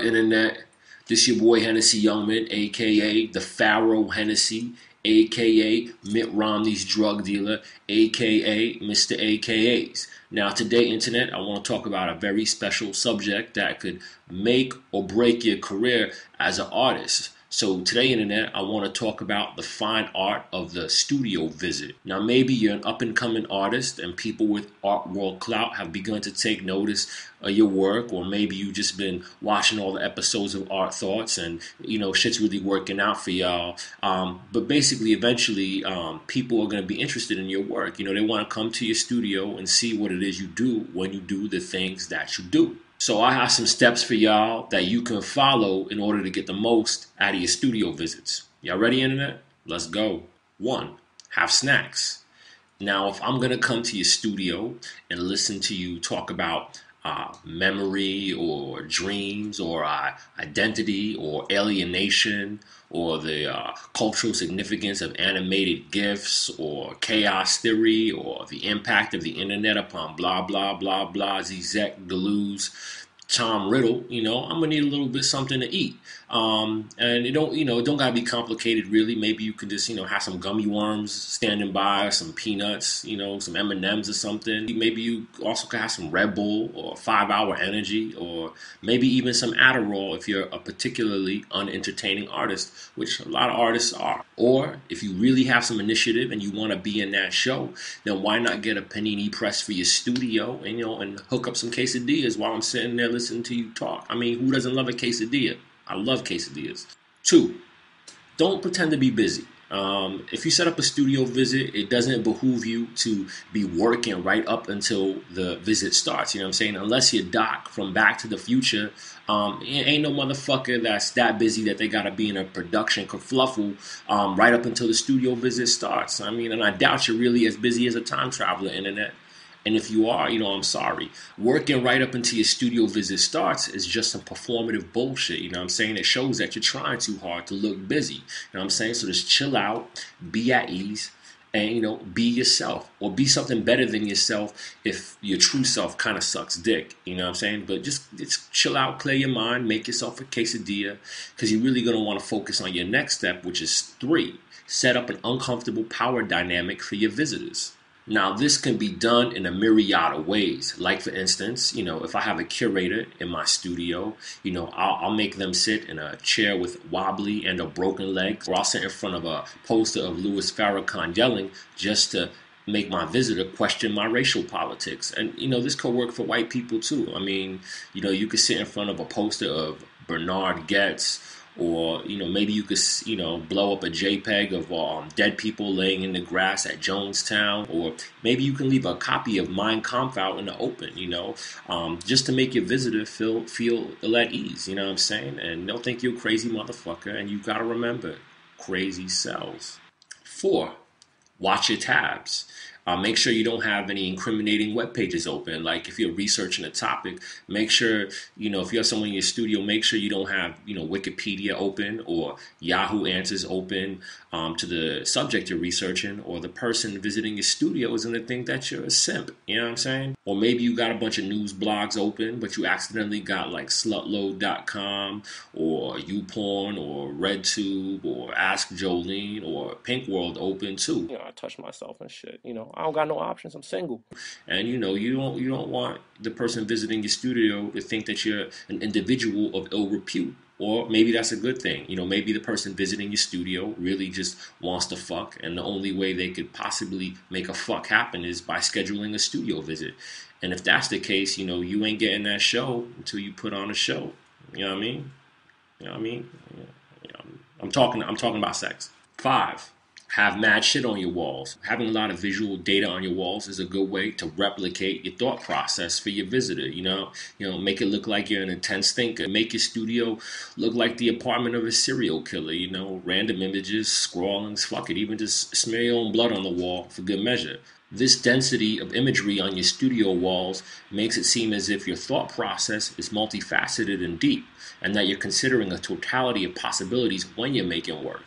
internet? This your boy Hennessy Youngman, aka the Pharaoh Hennessy, aka Mitt Romney's drug dealer, aka Mr. AKAs. Now today, internet, I want to talk about a very special subject that could make or break your career as an artist. So today, internet, I want to talk about the fine art of the studio visit. Now maybe you're an up-and-coming artist and people with art world clout have begun to take notice of your work, or maybe you've just been watching all the episodes of Art Thoughts and shit's really working out for y'all. But basically, eventually, people are going to be interested in your work. They want to come to your studio and see what it is you do when you do the things that you do. So I have some steps for y'all that you can follow in order to get the most out of your studio visits. Y'all ready, internet? Let's go. 1, have snacks. Now, if I'm going to come to your studio and listen to you talk about memory or dreams or identity or alienation or the cultural significance of animated GIFs or chaos theory or the impact of the internet upon blah, blah, blah, blah, Zizek, Deleuze, Tom Riddle, I'm gonna need a little bit something to eat. And it don't gotta be complicated really. Maybe you can just, have some gummy worms standing by, or some peanuts, some M&Ms or something. Maybe you also could have some Red Bull or 5-Hour Energy, or maybe even some Adderall if you're a particularly unentertaining artist, which a lot of artists are. Or if you really have some initiative and you want to be in that show, then why not get a panini press for your studio and, and hook up some quesadillas while I'm sitting there listening to you talk. I mean, who doesn't love a quesadilla? I love quesadillas. 2, don't pretend to be busy. If you set up a studio visit, it doesn't behoove you to be working right up until the visit starts. You know what I'm saying? Unless you're Doc from Back to the Future, ain't no motherfucker that's that busy that they gotta be in a production kerfluffle right up until the studio visit starts. I mean, and I doubt you're really as busy as a time traveler, internet. And if you are, I'm sorry. Working right up until your studio visit starts is just some performative bullshit. You know what I'm saying? It shows that you're trying too hard to look busy. You know what I'm saying? So just chill out, be at ease, and, be yourself. Or be something better than yourself if your true self kind of sucks dick. You know what I'm saying? But just chill out, clear your mind, make yourself a quesadilla. Because you're really going to want to focus on your next step, which is 3. Set up an uncomfortable power dynamic for your visitors. Now, this can be done in a myriad of ways. Like, for instance, if I have a curator in my studio, I'll make them sit in a chair with wobbly and a broken leg, or I'll sit in front of a poster of Louis Farrakhan yelling just to make my visitor question my racial politics. And, this could work for white people, too. I mean, you could sit in front of a poster of Bernard Getz, or, maybe you could, blow up a JPEG of dead people laying in the grass at Jonestown. Or maybe you can leave a copy of Mein Kampf out in the open, just to make your visitor feel ill at ease, you know what I'm saying? And they'll think you're a crazy motherfucker, and you gotta remember, crazy sells. 4, watch your tabs. Make sure you don't have any incriminating web pages open. Like if you're researching a topic, make sure, if you have someone in your studio, make sure you don't have, Wikipedia open or Yahoo Answers open to the subject you're researching, or the person visiting your studio is going to think that you're a simp. You know what I'm saying? Or maybe you got a bunch of news blogs open, but you accidentally got like slutload.com or YouPorn or RedTube or Ask Jolene or Pink World open too. I touch myself and shit. I don't got no options. I'm single. And you don't want the person visiting your studio to think that you're an individual of ill repute. Or maybe that's a good thing. Maybe the person visiting your studio really just wants to fuck, and the only way they could possibly make a fuck happen is by scheduling a studio visit. And if that's the case, you ain't getting that show until you put on a show. You know what I mean? I'm talking about sex. 5, have mad shit on your walls. Having a lot of visual data on your walls is a good way to replicate your thought process for your visitor. Make it look like you're an intense thinker. Make your studio look like the apartment of a serial killer. Random images, scrawlings, fuck it. Even just smear your own blood on the wall for good measure. This density of imagery on your studio walls makes it seem as if your thought process is multifaceted and deep, and that you're considering a totality of possibilities when you're making work.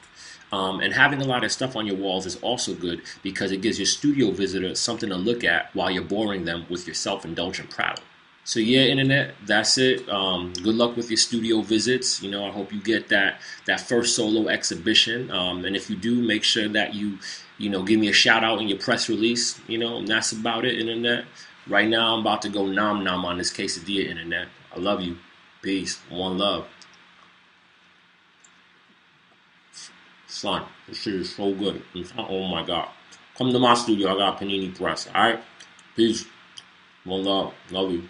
And having a lot of stuff on your walls is also good because it gives your studio visitor something to look at while you're boring them with your self-indulgent prattle. So yeah, internet, that's it. Good luck with your studio visits. I hope you get that first solo exhibition. And if you do, make sure that you give me a shout out in your press release. And that's about it, internet. Right now, I'm about to go nom nom on this quesadilla, internet. I love you. Peace. One love. Son, this shit is so good. Oh my god. Come to my studio. I got panini press. All right. Peace. One love. Love you.